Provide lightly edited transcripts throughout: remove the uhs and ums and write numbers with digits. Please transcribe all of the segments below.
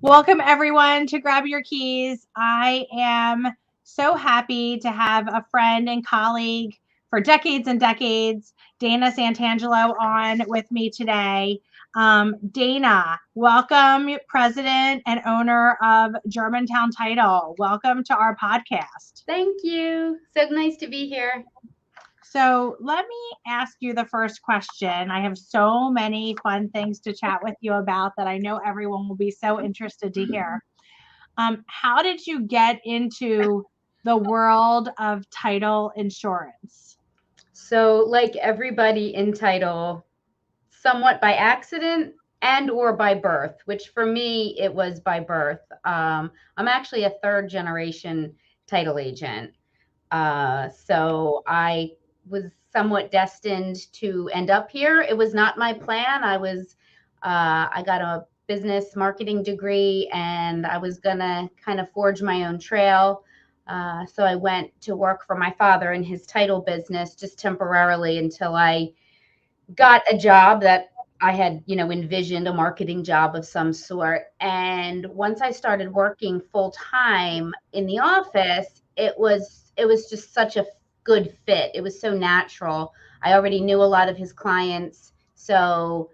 Welcome, everyone, to Grab Your Keys. I am so happy to have a friend and colleague for decades and decades, Dana Santangelo, on with me today. Dana, welcome, president and owner of Germantown Title. Welcome to our podcast. Thank you. So nice to be here. So let me ask you the first question. I have so many fun things to chat with you about that I know everyone will be so interested to hear. How did you get into the world of title insurance? So, like everybody in title, somewhat by accident and or by birth, which for me it was by birth. I'm actually a third generation title agent. So I was somewhat destined to end up here. It was not my plan. I got a business marketing degree and I was gonna kind of forge my own trail. So I went to work for my father in his title business just temporarily until I got a job that I had, envisioned a marketing job of some sort. And once I started working full time in the office, it was just such a good fit. It was so natural. I already knew a lot of his clients. So,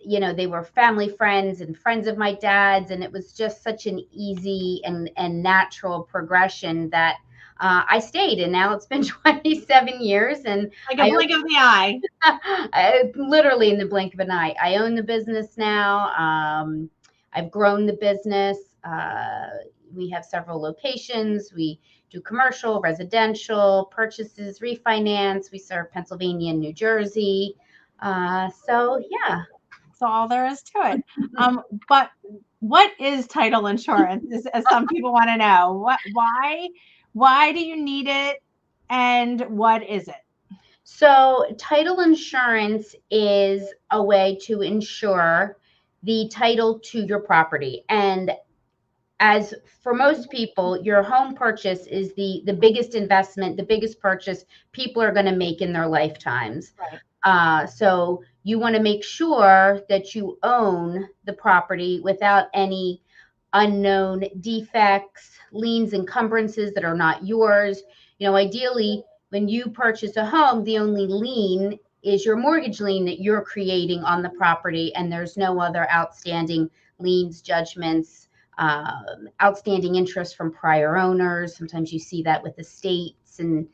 they were family friends and friends of my dad's, and it was just such an easy and natural progression that I stayed. And now it's been 27 years, and Like a blink of the eye. literally in the blink of an eye. I own the business now. I've grown the business. We have several locations. We do commercial, residential, purchases, refinance. We serve Pennsylvania and New Jersey. So yeah. That's all there is to it. But what is title insurance? As some people want to know, why do you need it, and what is it? So, title insurance is a way to insure the title to your property. And as for most people, your home purchase is the biggest investment, the biggest purchase people are going to make in their lifetimes. Right. So you want to make sure that you own the property without any unknown defects, liens, encumbrances that are not yours. Ideally, when you purchase a home, the only lien is your mortgage lien that you're creating on the property, and there's no other outstanding liens, judgments, outstanding interest from prior owners. Sometimes you see that with estates and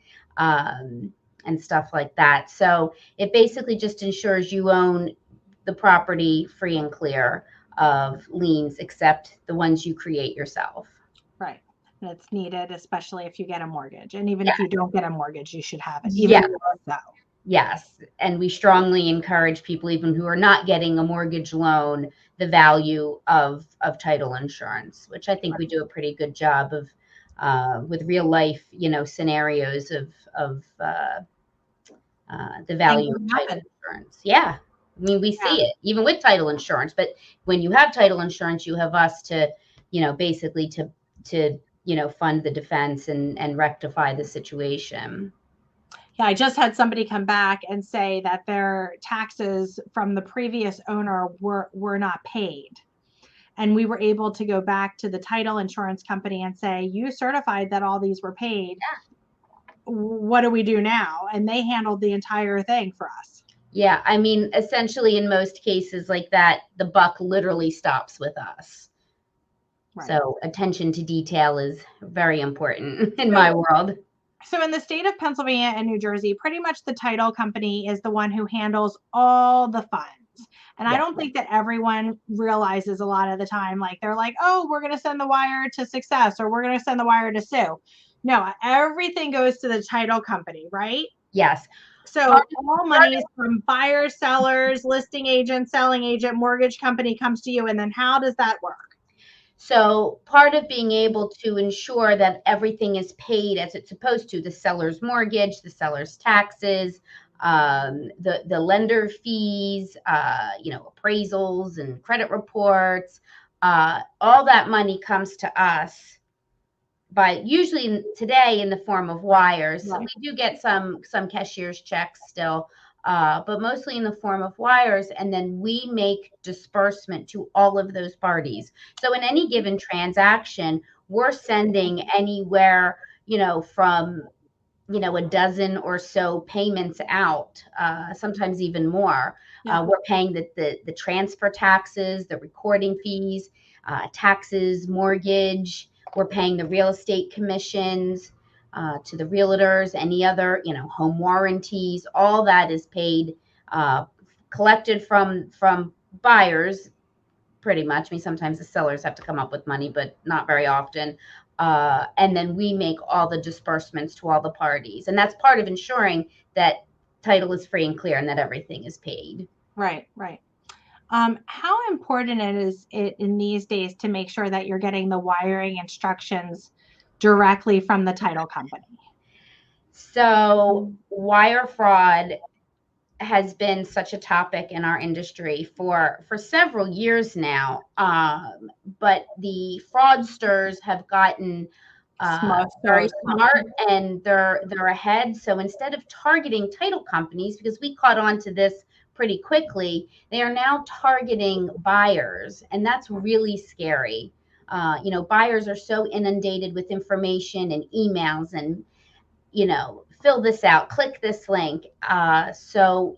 stuff like that. So it basically just ensures you own the property free and clear of liens, except the ones you create yourself. Right. And it's needed, especially if you get a mortgage. And even Yeah. if you don't get a mortgage, you should have it, even Yeah. more so. Yes. And we strongly encourage people, even who are not getting a mortgage loan, the value of title insurance, which I think we do a pretty good job of with real life, scenarios of the value of title insurance. Yeah. I mean, we see it even with title insurance, but when you have title insurance, you have us to, basically to fund the defense and rectify the situation. Yeah, I just had somebody come back and say that their taxes from the previous owner were not paid. And we were able to go back to the title insurance company and say, you certified that all these were paid. Yeah. What do we do now? And they handled the entire thing for us. Yeah, I mean, essentially in most cases like that, the buck literally stops with us. Right. So attention to detail is very important in my world. So in the state of Pennsylvania and New Jersey, pretty much the title company is the one who handles all the funds. And I don't think that everyone realizes a lot of the time, like they're like, oh, we're going to send the wire to Success or we're going to send the wire to Sue. No, everything goes to the title company, right? Yes. So all money from buyers, sellers, listing agent, selling agent, mortgage company comes to you. And then how does that work? So part of being able to ensure that everything is paid as it's supposed to, the seller's mortgage, the seller's taxes, the lender fees, appraisals and credit reports, all that money comes to us by usually today in the form of wires. Right. We do get some cashier's checks still, but mostly in the form of wires. And then we make disbursement to all of those parties. So in any given transaction, we're sending anywhere, from a dozen or so payments out, sometimes even more. Yeah. We're paying the transfer taxes, the recording fees, taxes, mortgage. We're paying the real estate commissions to the realtors, any other, home warranties. All that is paid, collected from buyers, pretty much. I mean, sometimes the sellers have to come up with money, but not very often. And then we make all the disbursements to all the parties. And that's part of ensuring that title is free and clear and that everything is paid. Right, right. How important is it in these days to make sure that you're getting the wiring instructions directly from the title company? So wire fraud has been such a topic in our industry for several years now. But the fraudsters have gotten very smart, and they're ahead. So instead of targeting title companies, because we caught on to this pretty quickly, they are now targeting buyers, and that's really scary. Buyers are so inundated with information and emails and fill this out, click this link. So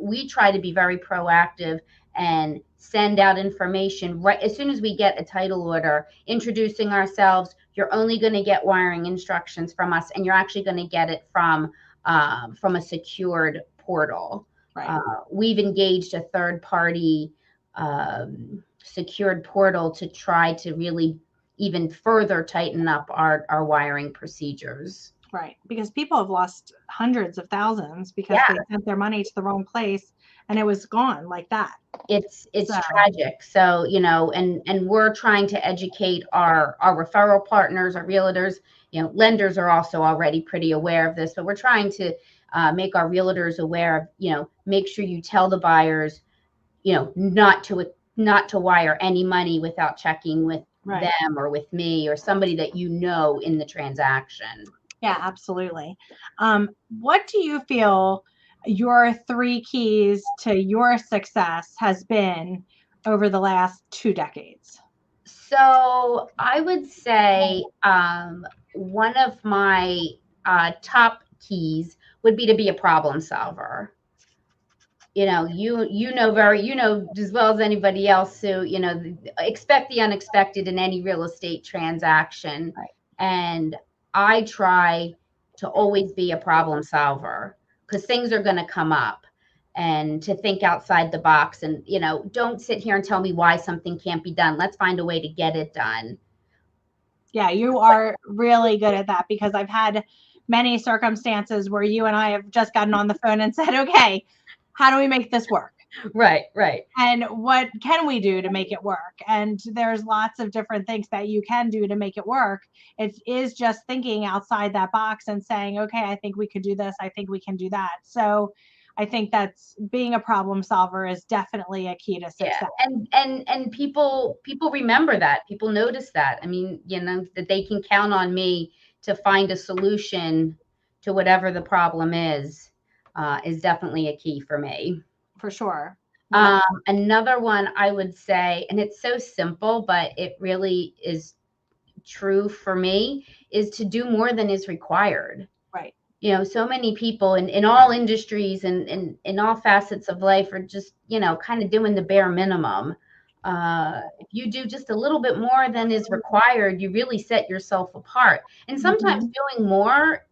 we try to be very proactive and send out information right as soon as we get a title order, introducing ourselves. You're only going to get wiring instructions from us, and you're actually going to get it from a secured portal. Right. We've engaged a third party secured portal to try to really even further tighten up our wiring procedures. Right. Because people have lost hundreds of thousands because they sent their money to the wrong place and it was gone like that. It's tragic. So, and we're trying to educate our referral partners, our realtors. Lenders are also already pretty aware of this, but we're trying to make our realtors aware of, make sure you tell the buyers, not to wire any money without checking with them or with me or somebody that in the transaction. Yeah, absolutely. What do you feel your 3 keys to your success has been over the last 2 decades? So I would say one of my top keys would be to be a problem solver. You know as well as anybody else, Sue, expect the unexpected in any real estate transaction. Right. And I try to always be a problem solver because things are going to come up, and to think outside the box and, don't sit here and tell me why something can't be done. Let's find a way to get it done. Yeah, you are really good at that because I've had many circumstances where you and I have just gotten on the phone and said, okay, how do we make this work? Right. And what can we do to make it work? And there's lots of different things that you can do to make it work. It is just thinking outside that box and saying, okay, I think we could do this. I think we can do that. So I think that's being a problem solver is definitely a key to success. Yeah. And people remember that. People notice that. I mean, that they can count on me to find a solution to whatever the problem is definitely a key for me. For sure. Another one I would say, and it's so simple, but it really is true for me, is to do more than is required. Right. So many people in all industries and in all facets of life are just, kind of doing the bare minimum. If you do just a little bit more than is required, you really set yourself apart. And sometimes doing more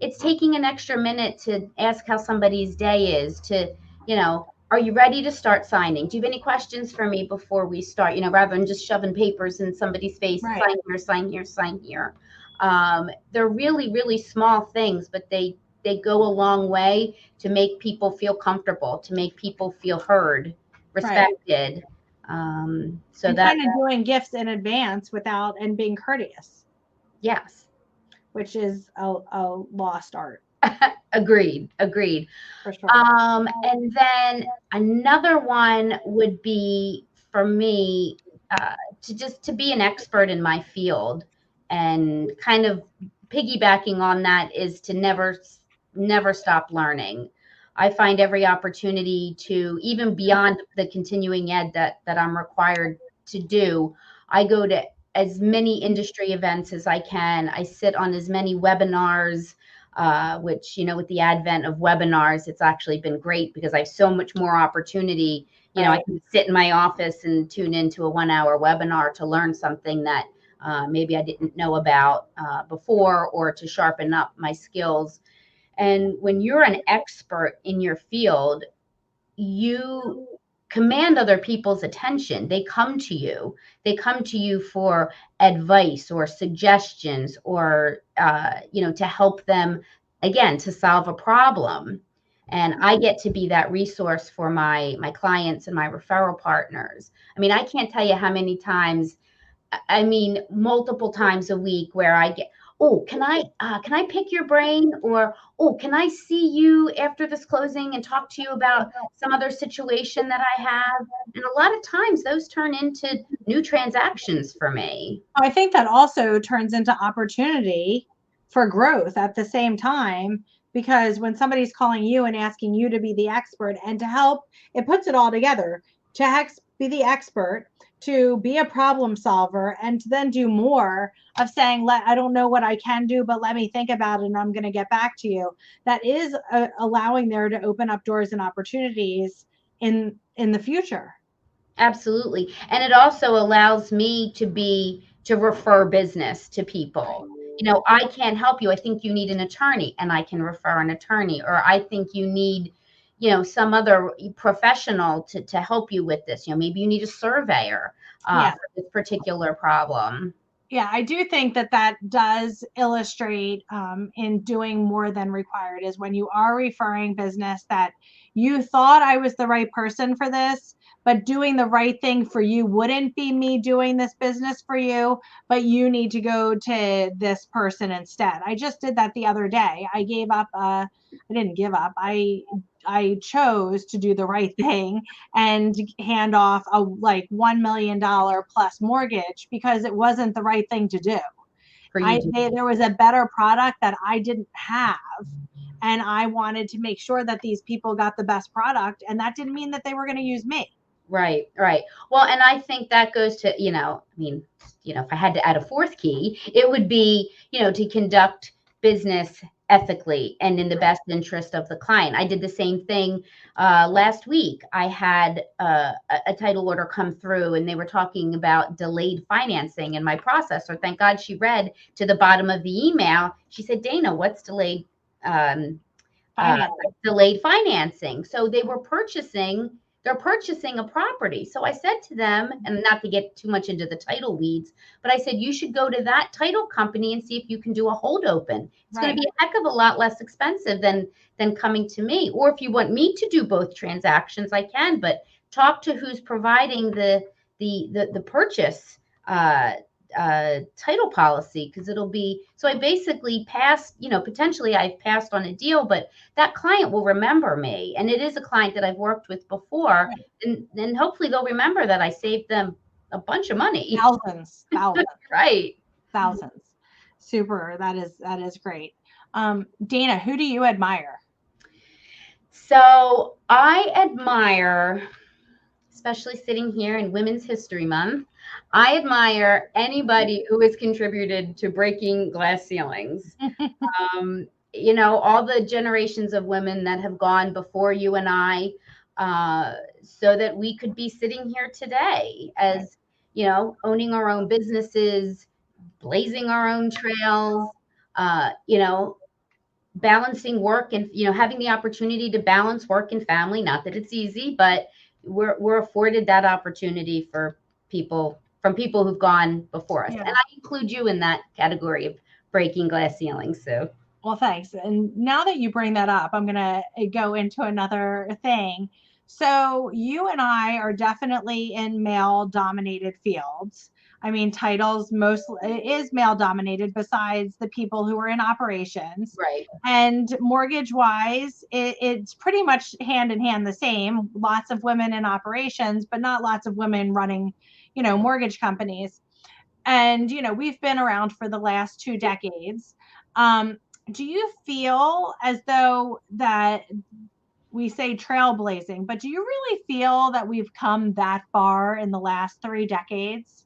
it's taking an extra minute to ask how somebody's day is, to, are you ready to start signing? Do you have any questions for me before we start? Rather than just shoving papers in somebody's face, right. Sign here, sign here, sign here. They're really, really small things, but they go a long way to make people feel comfortable, to make people feel heard, respected. Right. So and kind of doing gifts in advance and being courteous. Yes. Which is a lost art. Agreed. For sure. And then another one would be for me to be an expert in my field, and kind of piggybacking on that is to never never stop learning. I find every opportunity to, even beyond the continuing ed that I'm required to do, I go to as many industry events as I can. I sit on as many webinars, which, with the advent of webinars, it's actually been great because I have so much more opportunity. I can sit in my office and tune into a 1 hour webinar to learn something that maybe I didn't know about before, or to sharpen up my skills. And when you're an expert in your field, you command other people's attention. They come to you. They come to you for advice or suggestions, or to help them, again, to solve a problem. And I get to be that resource for my clients and my referral partners. I mean, I can't tell you how many times, multiple times a week, where I get, oh, can I pick your brain? Or, oh, can I see you after this closing and talk to you about some other situation that I have? And a lot of times those turn into new transactions for me. I think that also turns into opportunity for growth at the same time, because when somebody's calling you and asking you to be the expert and to help, it puts it all together to be the expert, to be a problem solver, and to then do more of saying, I don't know what I can do, but let me think about it and I'm going to get back to you. That is allowing there to open up doors and opportunities in the future. Absolutely. And it also allows me to refer business to people. I can't help you. I think you need an attorney, and I can refer an attorney. Or I think you need, some other professional to help you with this. Maybe you need a surveyor for this particular problem. Yeah, I do think that does illustrate in doing more than required, is when you are referring business that you thought I was the right person for this, but doing the right thing for you wouldn't be me doing this business for you, but you need to go to this person instead. I just did that the other day. I gave up. I didn't give up. I chose to do the right thing and hand off a like $1 million plus mortgage because it wasn't the right thing to do. There was a better product that I didn't have, and I wanted to make sure that these people got the best product, and that didn't mean that they were going to use me. Right. Well, and I think that goes to, if I had to add a fourth key, it would be, to conduct business ethically and in the best interest of the client. I did the same thing last week. I had a title order come through, and they were talking about delayed financing, and my processor, thank God she read to the bottom of the email. She said, Dana, what's delayed delayed financing? So they're purchasing a property. So I said to them, and not to get too much into the title weeds, but I said, you should go to that title company and see if you can do a hold open. It's going to be a heck of a lot less expensive than coming to me. Or if you want me to do both transactions, I can, but talk to who's providing the purchase title policy, because it'll be, so I basically passed, potentially I've passed on a deal, but that client will remember me, and it is a client that I've worked with before, and hopefully they'll remember that I saved them a bunch of money. Thousands. Right. Thousands. Super. That is great. Dana, who do you admire? So I admire, especially sitting here in Women's History Month, I admire anybody who has contributed to breaking glass ceilings. All the generations of women that have gone before you and I, so that we could be sitting here today as, owning our own businesses, blazing our own trails, balancing work and, having the opportunity to balance work and family. Not that it's easy, but we're afforded that opportunity from people who've gone before us. And I include you in that category of breaking glass ceilings, Sue. Well, thanks. And now that you bring that up, I'm going to go into another thing. So you and I are definitely in male dominated fields. I mean, titles is male dominated, besides the people who are in operations. Right. And mortgage wise, it's pretty much hand in hand the same. Lots of women in operations, but not lots of women running, mortgage companies. And, we've been around for the last 2 decades. do you feel as though that we say trailblazing, but do you really feel that we've come that far in the last 3 decades?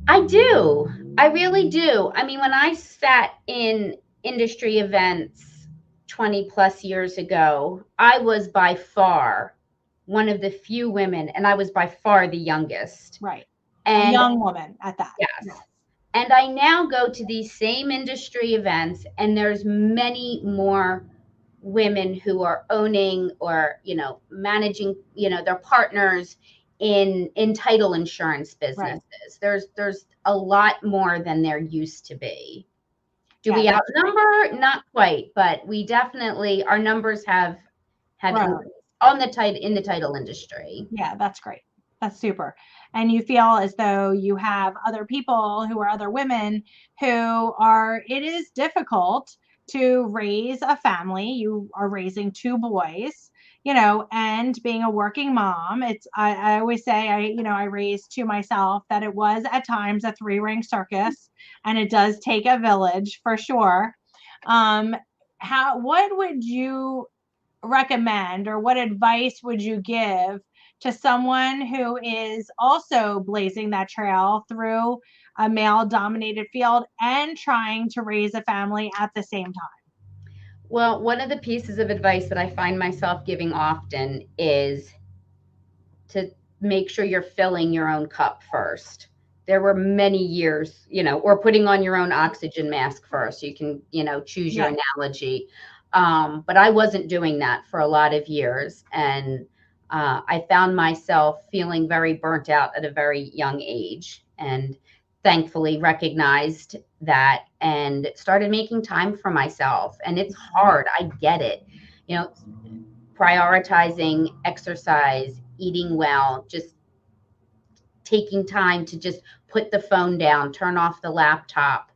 I do. I really do. I mean, when I sat in industry events 20 plus years ago, I was by far one of the few women, and I was by far the youngest. Right. A And young woman at that. yes. Yes. And I now go to these same industry events, and there's many more women who are owning or, managing, their partners in title insurance Right. businesses. There's a lot more than there used to be. Do Yeah, we that's great. outnumber? Not quite, but we definitely, our numbers have Right. increased in the title industry. Yeah, that's great. That's super. And you feel as though you have other people who are other women who are, it is difficult to raise a family. You are raising 2 boys, and being a working mom. I always say, I raised 2 myself, that it was at times a 3-ring circus, and it does take a village for sure. Um, what would you recommend, or what advice would you give to someone who is also blazing that trail through a male dominated field and trying to raise a family at the same time? Well, one of the pieces of advice that I find myself giving often is to make sure you're filling your own cup first. There were many years, or putting on your own oxygen mask first. You can, choose your Yeah. analogy. But I wasn't doing that for a lot of years. And I found myself feeling very burnt out at a very young age. And thankfully recognized that and started making time for myself. And it's hard. I get it. You know, prioritizing exercise, eating well, just taking time to just put the phone down, turn off the laptop,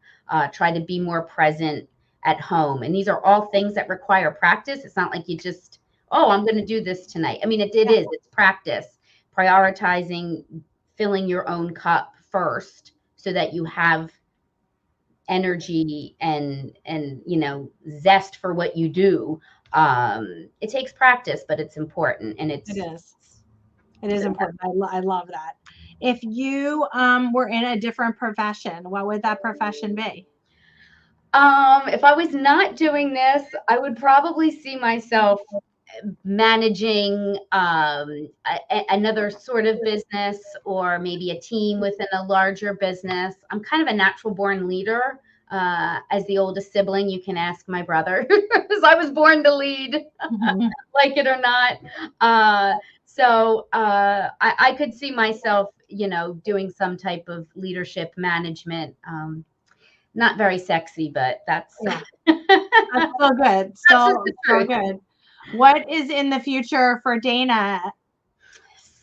try to be more present at home. And these are all things that require practice. It's not like you just, oh, I'm going to do this tonight. I mean, it Yeah. is, it's practice, prioritizing, filling your own cup first so that you have energy and zest for what you do. It takes practice, but it's important, and It it's is. It is important. I love that. If you were in a different profession, what would that profession be? if I was not doing this, I would probably see myself managing another sort of business, or maybe a team within a larger business. I'm kind of a natural born leader. As the oldest sibling, you can ask my brother, because I was born to lead, like it or not. I could see myself, doing some type of leadership management. Not very sexy, but that's Yeah, that's that's still good. just Still, the still truth. good. What is in the future for Dana?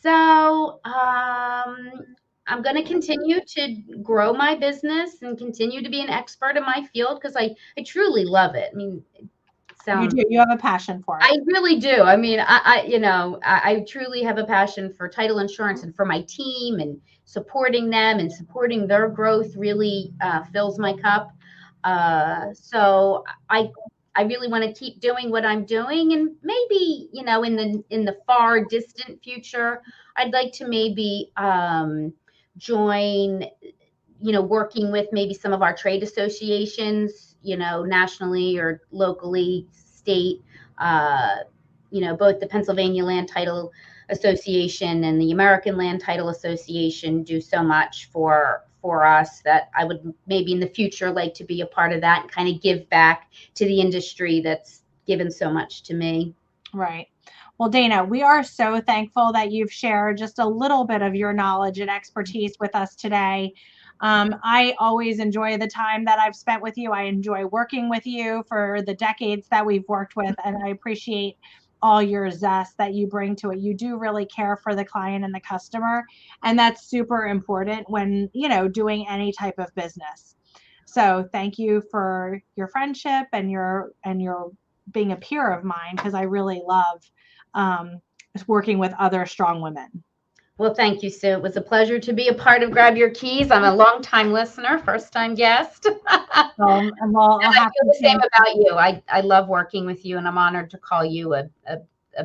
So, I'm going to continue to grow my business and continue to be an expert in my field, because I truly love it. I mean, it You sounds, do. You have a passion for it. I really do. I mean, I truly have a passion for title insurance and for my team, and supporting them and supporting their growth really fills my cup. So I really want to keep doing what I'm doing, and maybe, in the far distant future, I'd like to maybe join, working with maybe some of our trade associations, nationally or locally, state. Uh, both the Pennsylvania Land Title Association and the American Land Title Association do so much for us, that I would maybe in the future like to be a part of that and kind of give back to the industry that's given so much to me. Right. Well, Dana, we are so thankful that you've shared just a little bit of your knowledge and expertise with us today. I always enjoy the time that I've spent with you. I enjoy working with you for the decades that we've worked with, and I appreciate all your zest that you bring to it. You do really care for the client and the customer, and that's super important when, doing any type of business. So thank you for your friendship and your being a peer of mine, because I really love um, working with other strong women. Well, thank you, Sue. It was a pleasure to be a part of Grab Your Keys. I'm a long-time listener, first-time guest. And Well, I'll I have feel to the same change. about you. I love working with you, and I'm honored to call you a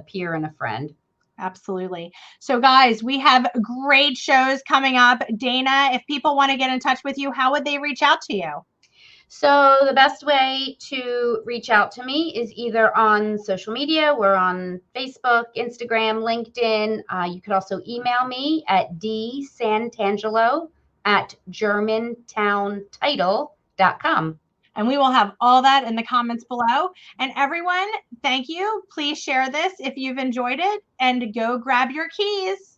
peer and a friend. Absolutely. So, guys, we have great shows coming up. Dana, if people want to get in touch with you, how would they reach out to you? So the best way to reach out to me is either on social media. We're on Facebook, Instagram, LinkedIn. You could also email me at dsantangelo@germantowntitle.com. And we will have all that in the comments below. And everyone, thank you. Please share this if you've enjoyed it and go grab your keys.